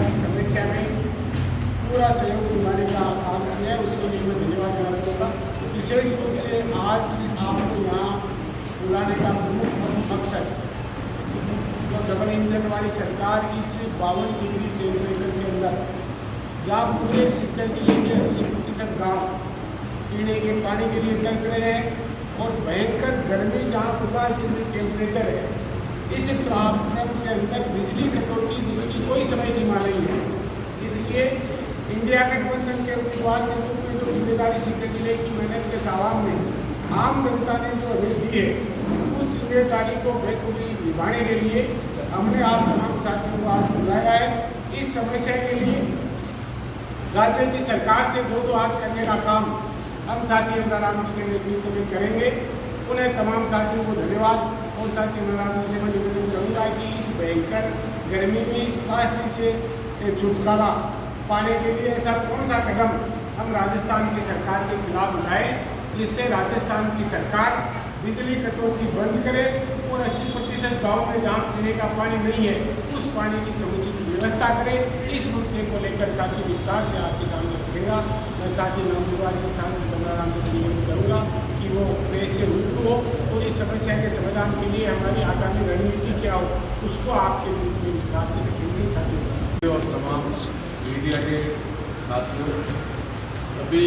की समस्या में पूरा सहयोग निभाने का काम किया है, उसके लिए मैं धन्यवाद देना चाहूँगा। विशेष रूप से आज आपको यहाँ बुलाने का प्रमुख मकसद जो डबल इंजन वाली सरकार की इस 52 डिग्री टेम्परेचर के अंदर जहाँ पूरे सिक्कर जिले के 80% गाँव पीने के पानी के लिए तरस रहे हैं और भयंकर गर्मी जहाँ 50 डिग्री टेम्परेचर है, इस तापक्रम के अंदर बिजली कटौती जिसकी कोई समय सीमा नहीं है। इसलिए इंडिया गठबंधन के उम्मीदवार के रूप में जो जिम्मेदारी सिक्कर जिले की मेहनत के सावाब में आम जनता ने जो हमें दी है, उस जिम्मेदारी को बेखूबी निभाने के लिए हमने आप तमाम साथियों को आज बुलाया है। इस समस्या के लिए राज्य की सरकार से दो हाथ करने का काम हम साथी अमराराम जी के नेतृत्व में करेंगे। उन्हें तमाम साथियों को धन्यवाद और साथी अमराराम जी से मैं निवेदन करूँगा कि इस भयंकर गर्मी में इस त्रासदी से छुटकारा पाने के लिए ऐसा कौन सा कदम हम राजस्थान की सरकार के खिलाफ उठाएं जिससे राजस्थान की सरकार बिजली कटौती बंद करे और 80% गाँव में जहाँ पीने का पानी नहीं है उस पानी की समुचित व्यवस्था करे। इस मुद्दे को लेकर साथी विस्तार से आपके सामने रखेगा। मैं साथी नवनिर्वाचित जी सांसद अमराराम जी से निवेदन करूँगा कि वो प्रेस से रूबरू हो और इस समस्या के समाधान के लिए हमारी आगामी रणनीति क्या हो उसको आपके बीच में विस्तार से रखेंगे। साथी और तमाम मीडिया के साथियों, अभी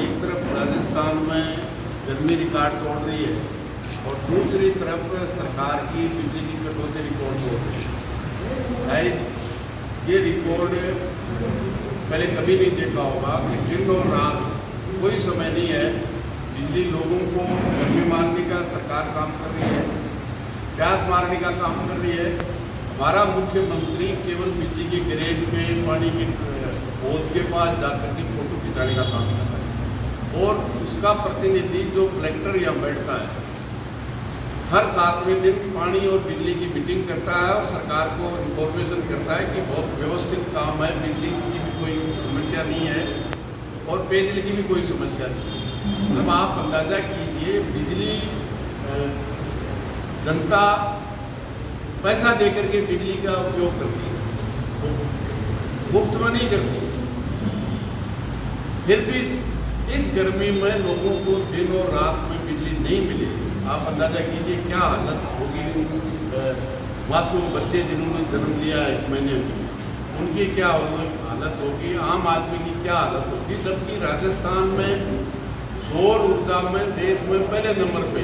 एक तरफ राजस्थान में गर्मी रिकॉर्ड तोड़ रही है और दूसरी तरफ सरकार की बिजली की कटौती रिकॉर्ड तोड़ रही है। शायद ये रिकॉर्ड पहले कभी नहीं देखा होगा कि दिन और रात कोई समय नहीं है, बिजली लोगों को गर्मी मारने का सरकार काम कर रही है, प्यास मारने का काम कर रही है। हमारा मुख्यमंत्री केवल बिजली के ग्रेड पे पानी की बोध के पास जाकर के फोटो खिंचाने का काम करता है और उसका प्रतिनिधि जो कलेक्टर यहाँ बैठता है हर 7वें दिन पानी और बिजली की मीटिंग करता है और सरकार को इन्फॉर्मेशन करता है कि बहुत व्यवस्थित काम है, बिजली की भी कोई समस्या नहीं है और पेयजल की भी कोई समस्या नहीं है। मतलब आप अंदाजा कीजिए, बिजली जनता पैसा दे करके बिजली का उपयोग करती है, मुफ्त में नहीं करती। फिर भी इस गर्मी में लोगों को दिन और रात में बिजली नहीं मिले, आप अंदाजा कीजिए क्या हालत होगी मासूम बच्चे जिन्होंने जन्म लिया इस महीने में, उनकी क्या हालत होगी, आम आदमी की क्या हालत होगी। जबकि राजस्थान में सौर ऊर्जा में देश में पहले नंबर पे,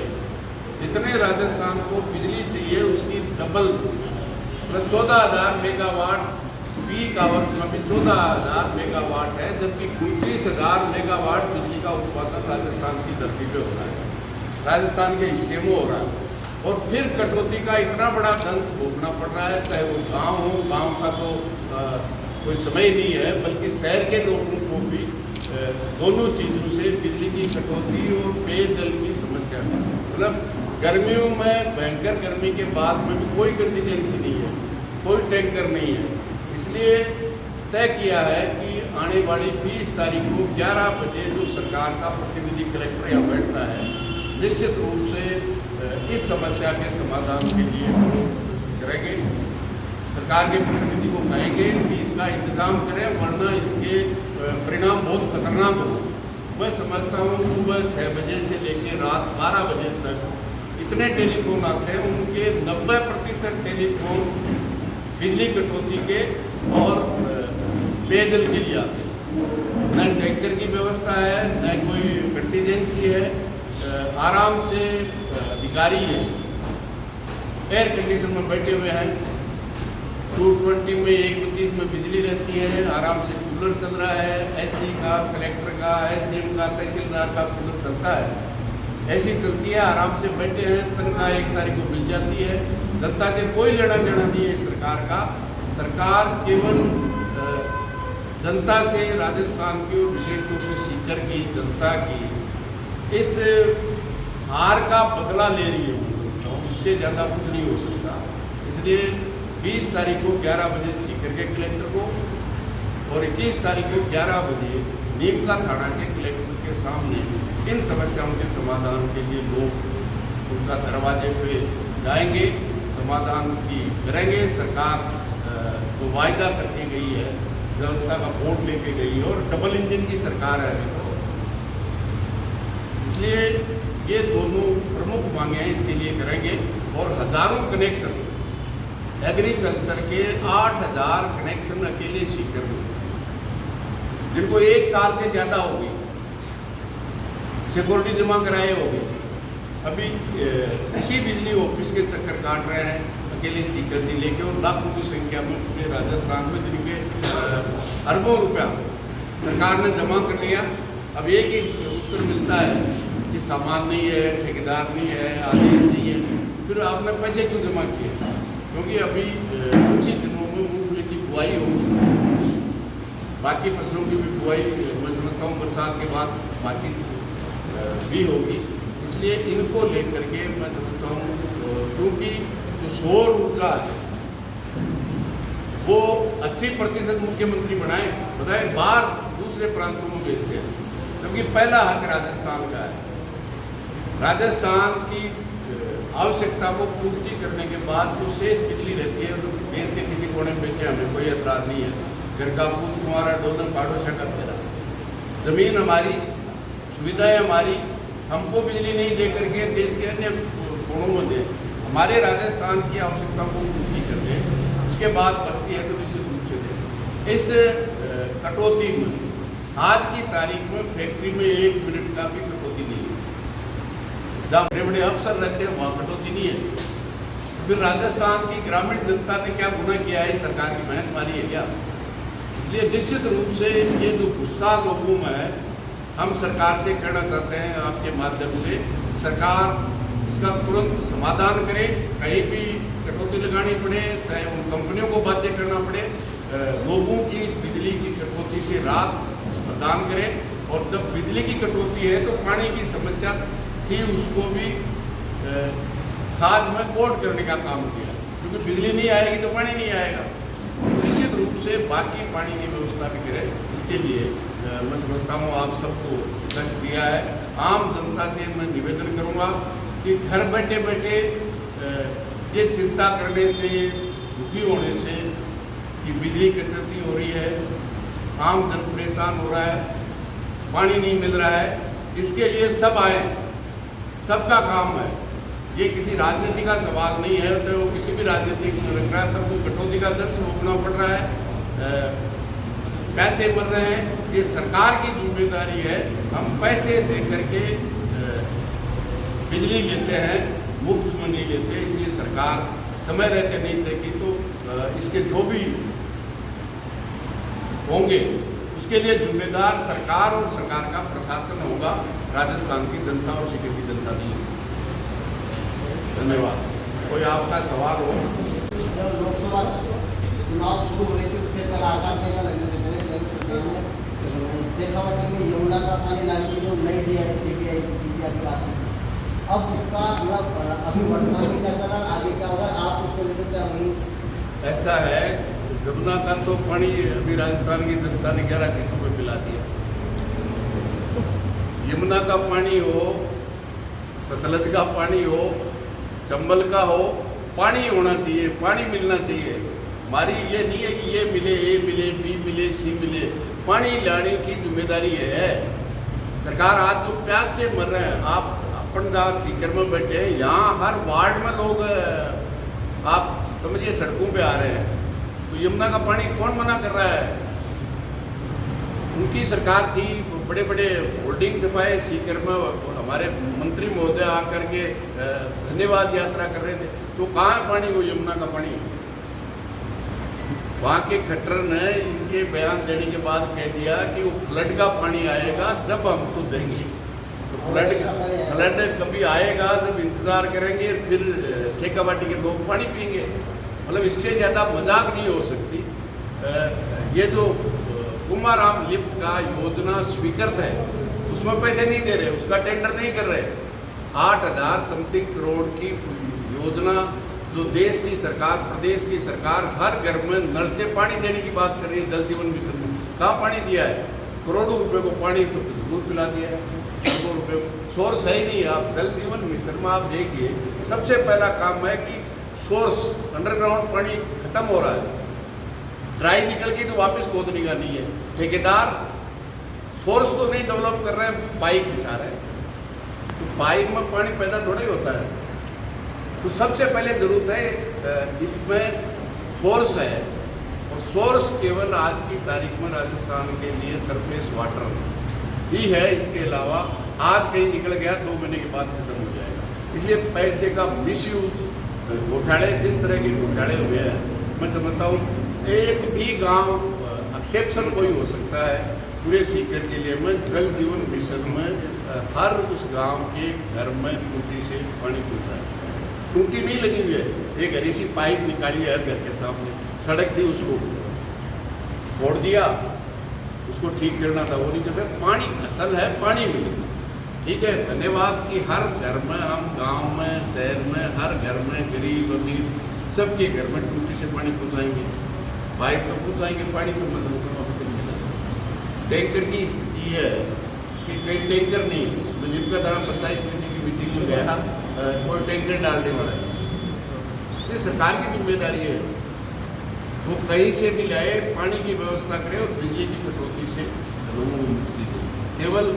जितने राजस्थान को बिजली चाहिए उसकी डबल, मतलब 14,000 मेगावाट पीक आवर्स में भी 14,000 मेगावाट है, जबकि 29,000 मेगावाट बिजली का उत्पादन राजस्थान की धरती पे हो रहा है, राजस्थान के हिस्से में हो रहा है। और फिर कटौती का इतना बड़ा दंश भोगना पड़ रहा है, चाहे वो गाँव हो, गाँव का तो कोई समय नहीं है, बल्कि शहर के लोगों को भी दोनों चीज़ों से बिजली की कटौती और पेयजल की समस्या है। मतलब गर्मियों में भयंकर गर्मी के बाद में भी कोई कंटीजेंसी नहीं है, कोई टैंकर नहीं है। इसलिए तय किया है कि आने वाली 20 तारीख को 11 बजे जो सरकार का प्रतिनिधि कलेक्टर यहाँ बैठता है, निश्चित रूप से इस समस्या के समाधान के लिए करेंगे। सरकार के प्रतिनिधि को कहेंगे कि इसका इंतजाम करें, वरना इसके परिणाम बहुत खतरनाक हो। मैं समझता हूँ सुबह 6 बजे से लेकर रात 12 बजे तक इतने टेलीफोन आते हैं, उनके 90% टेलीफोन बिजली कटौती के और पेयजल के लिए आते हैं। न टैंकर की व्यवस्था है, न कोई कंटीजेंसी है, आराम से अधिकारी है, एयर कंडीशन में बैठे हुए हैं, 220 में 1:32 में बिजली रहती है, आराम से कूलर चल रहा है, एससी का, कलेक्टर का, एसडीएम का, तहसीलदार का कूलर चलता है, ऐसी चलती है, आराम से बैठे हैं, तनख्वाह 1 तारीख को मिल जाती है। जनता से कोई लेना देना नहीं है सरकार का। सरकार केवल जनता से, राजस्थान की और विशेष रूप से सीकर की जनता की इस हार का बदला ले रही है, इससे ज़्यादा कुछ नहीं हो सकता। इसलिए 20 तारीख को 11 बजे सीकर के कलेक्टर को और 21 तारीख को 11 बजे नीमका थाना के कलेक्टर के सामने इन समस्याओं के समाधान के लिए लोग उनका दरवाजे पे जाएंगे, समाधान की करेंगे। सरकार को जो वायदा करके गई है, जनता का वोट लेके गई है, और डबल इंजन की सरकार है अभी तो। इसलिए ये दोनों प्रमुख मांगे हैं, इसके लिए करेंगे। और हजारों कनेक्शन एग्रीकल्चर के 8000 कनेक्शन अकेले सीकर में, जिनको 1 साल से ज़्यादा होगी, सिक्योरिटी जमा कराए होगी, अभी इसी बिजली ऑफिस के चक्कर काट रहे हैं अकेले सीकर से लेके, और लाखों की संख्या में पूरे राजस्थान में, जिनके अरबों रुपया सरकार ने जमा कर लिया। अब एक ही उत्तर मिलता है कि सामान नहीं है, ठेकेदार नहीं है, आदेश नहीं है, फिर आपने पैसे क्यों जमा किए? क्योंकि अभी कुछ ही दिनों में मूंगफली की बुआई होगी, बाकी फसलों की भी बुआई मैं समझता हूँ बरसात के बाद बाकी भी होगी। इसलिए इनको लेकर के मैं समझता हूँ, क्योंकि जो सौर ऊर्जा है वो 80% मुख्यमंत्री बताए बाहर दूसरे प्रांतों में भेजते हैं, क्योंकि पहला हक राजस्थान का है। राजस्थान की आवश्यकता को पूर्ति करने के बाद जो शेष बिजली रहती है, देश के किसी कोने में बेचे, हमें कोई एतराज़ नहीं है। घर का पूत कुंवारा दोनों पाड़ोशा का मेरा, जमीन हमारी, सुविधाएं हमारी, हमको बिजली नहीं दे करके देश के अन्य कोनों में दे, हमारे राजस्थान की आवश्यकता को पूर्ति कर दे, उसके बाद बस्ती है तो निश्चित रूप से दे। इस कटौती में आज की तारीख में फैक्ट्री में 1 मिनट का भी कटौती नहीं है। जहाँ बड़े बड़े अफसर रहते हैं वहाँ कटौती नहीं है। फिर राजस्थान की ग्रामीण जनता ने क्या गुनाह किया है? सरकार की भैंस मारी है क्या? इसलिए निश्चित रूप से ये जो गुस्सा लोगों में है, हम सरकार से कहना चाहते हैं आपके माध्यम से, सरकार इसका तुरंत समाधान करे। कहीं भी कटौती लगानी पड़े, चाहे उन कंपनियों को बाध्य करना पड़े, लोगों की इस बिजली की कटौती से राहत प्रदान करें। और जब बिजली की कटौती है तो पानी की समस्या थी, उसको भी खाद में कोट करने का काम किया, क्योंकि बिजली नहीं आएगी तो पानी नहीं आएगा। निश्चित रूप से बाकी पानी की व्यवस्था भी करें। इसके लिए मैं समझता हूँ आप सबको कष्ट दिया है। आम जनता से मैं निवेदन करूँगा कि घर बैठे बैठे ये चिंता करने से, दुखी होने से कि बिजली कटौती हो रही है, आम जन परेशान हो रहा है, पानी नहीं मिल रहा है, इसके लिए सब आए, सबका काम है। ये किसी राजनीति का सवाल नहीं है, तो वो किसी भी राजनीति में रख रहा है। सबको कटौती का दर्द भोगना पड़ रहा है, पैसे मर रहे हैं, ये सरकार की जिम्मेदारी है। हम पैसे दे करके बिजली लेते हैं, मुफ्त में नहीं लेते। इसलिए सरकार समय रहते नहीं देगी, तो इसके जो भी होंगे उसके लिए जिम्मेदार सरकार और सरकार का प्रशासन होगा, राजस्थान की जनता और सीकर की जनता नहीं होगी। धन्यवाद। कोई आपका सवाल हो? जब लोकसभा चुनाव शुरू हो रहे थे उससे कल आचार संहिता लगने से पहले केंद्र सरकार ने शेखावाटी में यमुना का पानी लाने के लिए नहीं दिया है, पीटीआई की बात। अब उसका मतलब अभी वर्तमान में क्या चल रहा है, आगे क्या होगा, आप उसको लेकर क्या वही? ऐसा है, यमुना का तो पानी अभी राजस्थान की जनता ने 11 सीटों पर मिला दिया। यमुना का पानी हो, सतलज का पानी हो, चंबल का हो, पानी होना चाहिए, पानी मिलना चाहिए। हमारी ये नहीं है कि ये मिले, ए मिले, बी मिले, सी मिले, पानी लाने की जिम्मेदारी है सरकार। आज जो प्यास से मर रहे हैं, आप अपन जहाँ सीकर में बैठे हैं, यहाँ हर वार्ड में लोग आप समझिए सड़कों पे आ रहे हैं, तो यमुना का पानी कौन मना कर रहा है? उनकी सरकार थी, बड़े बड़े होर्डिंग छपाए सीकर में, हमारे मंत्री महोदय आकर के धन्यवाद यात्रा कर रहे थे, तो कहाँ है पानी? वो यमुना का पानी। वहाँ के खट्टर ने इनके बयान देने के बाद कह दिया कि वो फ्लड का पानी आएगा जब हमको देंगे। तो फ्लड कभी आएगा जब इंतज़ार करेंगे, फिर शेखावाटी के लोग पानी पिएंगे। मतलब इससे ज़्यादा मजाक नहीं हो सकती। ये जो कुमाराम लिफ्ट का योजना स्वीकृत है, उसमें पैसे नहीं दे रहे, उसका टेंडर नहीं कर रहे। 8000 समथिंग करोड़ की योजना जो देश की सरकार, प्रदेश की सरकार हर घर में नल से पानी देने की बात कर रही है। जल जीवन मिशन में कहाँ पानी दिया है? करोड़ों रुपए को पानी तो दूर पिला दिया है, करोड़ों रुपये। सोर्स है ही नहीं। आप जल जीवन मिशन में आप देखिए, सबसे पहला काम है कि सोर्स, अंडरग्राउंड पानी खत्म हो रहा है। ड्राई निकल गई तो वापस खोदने का नहीं है। ठेकेदार सोर्स तो नहीं डेवलप कर रहे हैं, पाइप बिठा रहे हैं, तो पाइप में पानी पैदा थोड़ा ही होता है। तो सबसे पहले ज़रूरत है इसमें सोर्स है, और सोर्स केवल आज की तारीख में राजस्थान के लिए सरफेस वाटर ही है। इसके अलावा आज कहीं निकल गया 2 महीने के बाद खत्म हो जाएगा। इसलिए पैसे का मिसयूज, घोटाले जिस तरह के घोटाले हुए हैं, मैं समझता हूँ एक भी गांव एक्सेप्शन कोई हो सकता है पूरे सीकर जिले में जल जीवन मिशन में हर उस गांव के घर में टूटी से पानी पहुँचा है। टूटी नहीं लगी हुई है, एक हरी सी पाइप निकाली है हर घर के सामने, सड़क थी उसको तोड़ दिया, उसको ठीक करना था वो नहीं करते। पानी असल है, पानी मिले, ठीक है। धन्यवाद कि हर घर में, हम गांव में, शहर में, हर घर में गरीब अमीर सबके घर में टूटी से पानी पहुँचाएंगे, पाइप तो पहुँचाएंगे, पानी तो मतलब टैंकर की स्थिति है कि कई टैंकर नहीं, तो जिनका दाम 27 मिनट की मीटिंग में गया और टैंकर डालने वाला है, ये सरकार की जिम्मेदारी है। वो कहीं से भी लाए, पानी की व्यवस्था करे और बिजली की कटौती से लोगों को मुक्ति दे। केवल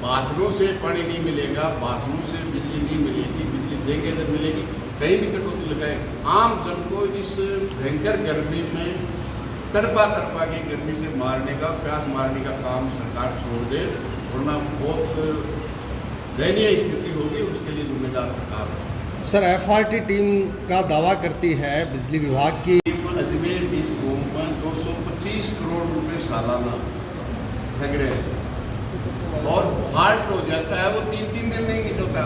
बासनों से पानी नहीं मिलेगा, बासनों से बिजली नहीं मिलेगी, बिजली देंगे तो मिलेगी, कहीं भी कटौती लगाए। आम जन को इस भयंकर गर्मी में तड़पा के गर्मी से मारने का, प्यास मारने का काम सरकार छोड़ दे, वरना बहुत दयनीय स्थिति होगी, उसके लिए जिम्मेदार सरकार है। सर, FRT टीम का दावा करती है बिजली विभाग की अजमेर डिस्कॉम में 225 करोड़ रुपए सालाना लग रहे हैं, और फाल्ट हो जाता है वो 3-3 दिन नहीं निकलता,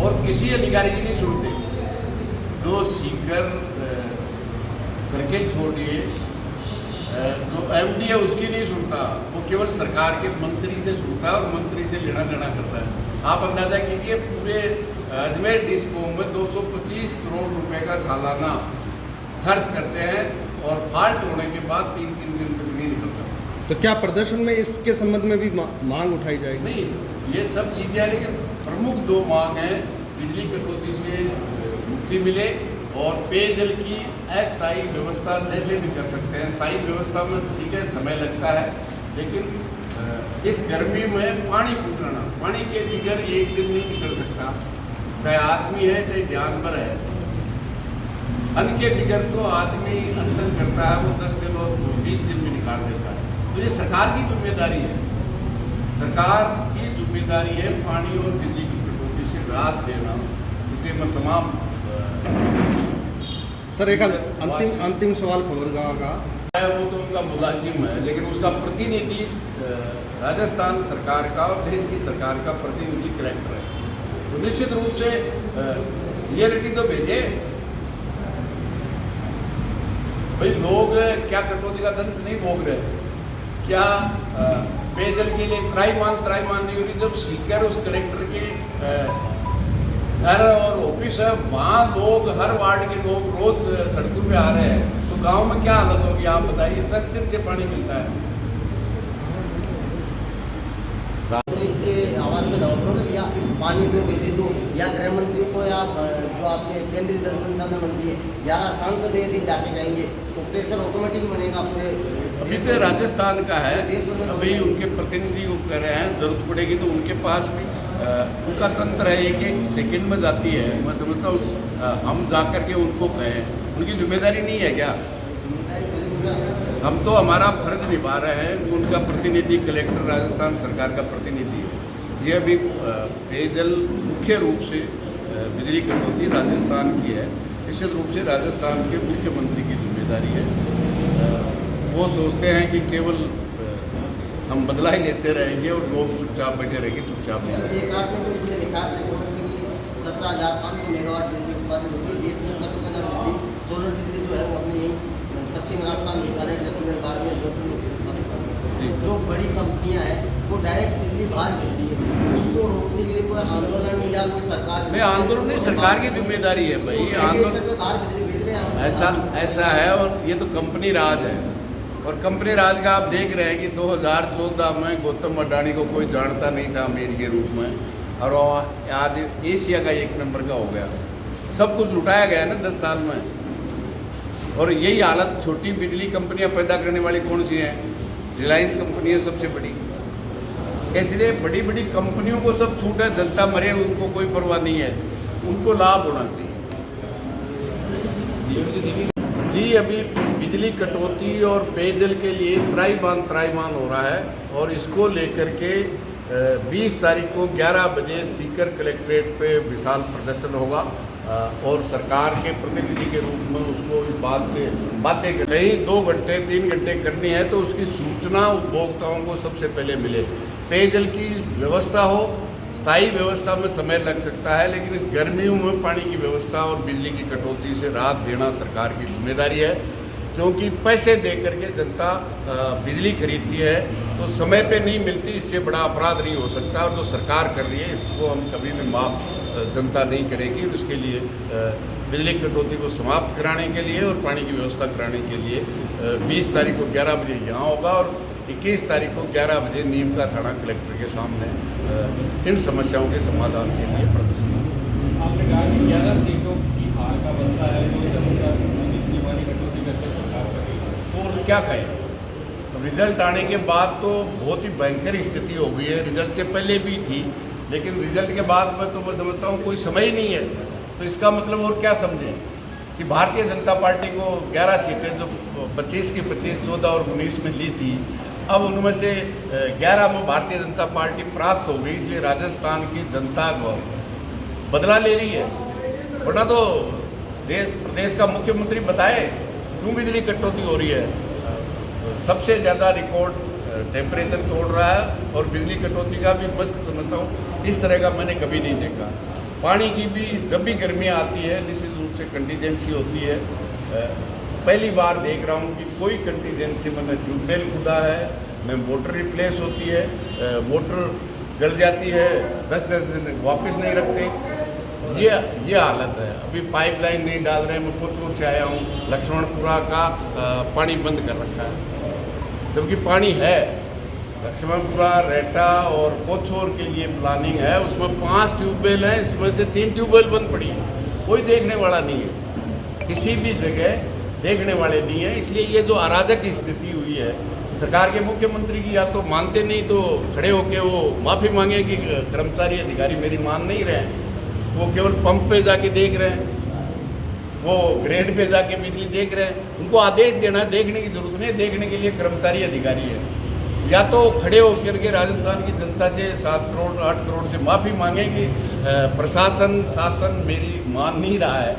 और किसी अधिकारी की नहीं सुनते। जो सीकर करके छोड़ दिए, जो MD है उसकी नहीं सुनता, वो केवल सरकार के मंत्री से सुनता है और मंत्री से लेना देना करता है। आप अंदाजा कीजिए पूरे अजमेर डिस्कॉम में 225 करोड़ रुपए का सालाना खर्च करते हैं, और फाल्ट होने के बाद 3-3 दिन तक नहीं निकलता। तो क्या प्रदर्शन में इसके संबंध में भी मांग उठाई जाएगी? नहीं, ये सब चीज़ें हैं, लेकिन प्रमुख 2 मांग हैं। बिजली कटौती से मुक्ति मिले और पेयजल की अस्थायी व्यवस्था जैसे भी कर सकते हैं। स्थायी व्यवस्था में ठीक है समय लगता है, लेकिन इस गर्मी में पानी पहुँचाना, पानी के बगैर एक दिन नहीं निकल सकता, चाहे आदमी है चाहे जानवर है। अन्न के बगैर तो आदमी अनशन करता है, वो 10 दिन और 20 दिन में निकाल देता है। तो ये सरकार की जिम्मेदारी है, सरकार की जिम्मेदारी है पानी और बिजली की कटौती से राहत देना। इसलिए मैं तमाम सर, एक अंतिम सवाल खबरगाह का, वो तो उनका मुलाजिम है, लेकिन उसका प्रतिनिधि राजस्थान सरकार का और देश की सरकार का प्रतिनिधि कलेक्टर है, तो निश्चित रूप से रियलिटी तो भेजे। भाई लोग क्या कटौती का दंश नहीं भोग रहे, क्या पेयजल के लिए त्राईमान नहीं हो रही। जब सीकर उस कलेक्टर के घर और ऑफिस है, वहाँ लोग, हर वार्ड के लोग रोज सड़कों पे आ रहे हैं, तो गांव में क्या हालत होगी आप बताइए। 10 दिन से पानी मिलता है। के आवाज में दबाव या पानी दो, बिजली दो, या गृह मंत्री को, या जो आपके केंद्रीय जल संसाधन मंत्री है, 11 सांसद यदि जाके कहेंगे तो प्रेशर ऑटोमेटिक बनेगा पूरे। अभी तो राजस्थान का है, अभी उनके प्रतिनिधि वो कह रहे हैं, जरूरत पड़ेगी तो उनके पास भी उनका तंत्र है, एक सेकंड में जाती है। मैं समझता हूँ हम जा कर के उनको कहें, उनकी जिम्मेदारी नहीं है क्या? हम तो हमारा फर्ज निभा रहे हैं, उनका प्रतिनिधि कलेक्टर राजस्थान सरकार का प्रतिनिधि है। ये अभी पेयजल मुख्य रूप से बिजली कटौती राजस्थान की है, निश्चित रूप से राजस्थान के मुख्यमंत्री की जिम्मेदारी है। वो सोचते हैं कि केवल हम बदला ही लेते रहेंगे और लोग चुपचाप बैठे रहेंगे, चुपचाप नहीं रहेंगे। एक आपने जो इसमें लिखा है 17,500 मेगावाट बिजली उत्पादित होगी देश में। 70,000 बिजली, सोलर बिजली जो है वो अपने यही पश्चिम राजस्थान, बीकानेर, जैसलमेर, बाड़मेर, जोधपुर उत्पादित होगी। जो बड़ी कंपनियां हैं वो डायरेक्ट बिजली बाहर भेजती है, उसको रोकने के लिए कोई आंदोलन या कोई सरकार नहीं, आंदोलन नहीं, सरकार की जिम्मेदारी है भाई। आंदोलन बाहर बिजली भेज रहे हैं, ऐसा है, और ये तो कंपनी राज है। और कंपनी राज का आप देख रहे हैं कि 2014 में गौतम अडानी को कोई जानता नहीं था अमीर के रूप में, और आज एशिया का 1 नंबर का हो गया। सब कुछ लुटाया गया ना 10 साल में। और यही हालत छोटी बिजली कंपनियां पैदा करने वाली कौन सी हैं? रिलायंस कंपनी है सबसे बड़ी। इसलिए बड़ी बड़ी कंपनियों को सब छूट है, जनता मरे उनको कोई परवाह नहीं है, उनको लाभ होना चाहिए। जी अभी बिजली कटौती और पेयजल के लिए त्राईमान हो रहा है और इसको लेकर के 20 तारीख को 11 बजे सीकर कलेक्ट्रेट पे विशाल प्रदर्शन होगा और सरकार के प्रतिनिधि के रूप में उसको इस बात से बातें कहीं 2 घंटे 3 घंटे करनी है तो उसकी सूचना उपभोक्ताओं को सबसे पहले मिले। पेयजल की व्यवस्था हो, स्थायी व्यवस्था में समय लग सकता है, लेकिन इस गर्मियों में पानी की व्यवस्था और बिजली की कटौती से राहत देना सरकार की जिम्मेदारी है, क्योंकि पैसे दे करके जनता बिजली खरीदती है तो समय पे नहीं मिलती, इससे बड़ा अपराध नहीं हो सकता। और जो सरकार कर रही है इसको हम कभी भी माफ़ जनता नहीं करेगी। उसके लिए बिजली कटौती को समाप्त कराने के लिए और पानी की व्यवस्था कराने के लिए 20 तारीख को 11 बजे यहाँ होगा और 21 तारीख को 11 बजे नीम का थाना कलेक्टर के सामने इन समस्याओं के समाधान के लिए प्रदर्शन होगा। आपने कहा कि 11 सीटों की हार का बनता है जो जनता बिजली पानी कटौती करके सरकार करेगी, तो क्या कहें? रिजल्ट आने के बाद तो बहुत ही भयंकर स्थिति हो गई है। रिजल्ट से पहले भी थी, लेकिन रिजल्ट के बाद में तो मैं समझता हूँ कोई समय ही नहीं है। तो इसका मतलब और क्या समझें कि भारतीय जनता पार्टी को 11 सीटें जो 25 की 25, 14 और 19 में ली थी, अब उनमें से 11 में भारतीय जनता पार्टी परास्त हो गई। इसलिए राजस्थान की जनता को बदला ले रही है। वरना तो प्रदेश का मुख्यमंत्री बताए क्यों बिजली कटौती हो रही है। सबसे ज़्यादा रिकॉर्ड टेम्परेचर तोड़ रहा है और बिजली कटौती का भी मस्त समझता हूँ, इस तरह का मैंने कभी नहीं देखा। पानी की भी जब भी गर्मियाँ आती है निश्चित रूप से कंटीजेंसी होती है। पहली बार देख रहा हूँ कि कोई कंटीजेंसी में न ट्यूबवेल खुदा है, न मोटर रिप्लेस होती है, मोटर जल जाती है, 10-10 दिन वापस नहीं रखते। ये हालत है। अभी पाइपलाइन नहीं डाल रहे हैं। मैं कोचूर से आया हूँ, लक्ष्मणपुरा का पानी बंद कर रखा है, जबकि पानी है। लक्ष्मणपुरा, रेटा और कोचूर के लिए प्लानिंग है, उसमें 5 ट्यूबवेल हैं, इसमें से 3 ट्यूबवेल बंद पड़ी है। कोई देखने वाला नहीं है, किसी भी जगह देखने वाले नहीं है। इसलिए ये जो अराजक स्थिति हुई है सरकार के मुख्यमंत्री की, या तो मानते नहीं तो खड़े होके वो माफ़ी मांगे कि कर्मचारी अधिकारी मेरी मान नहीं रहे हैं, वो केवल पंप पे जाके देख रहे हैं, वो ग्रेड पे जाके बिजली देख रहे हैं। उनको आदेश देना है, देखने की जरूरत नहीं है, देखने के लिए कर्मचारी अधिकारी है। या तो खड़े होकर के राजस्थान की जनता से 7 करोड़ 8 करोड़ से माफ़ी मांगे कि प्रशासन शासन मेरी मान नहीं रहा है,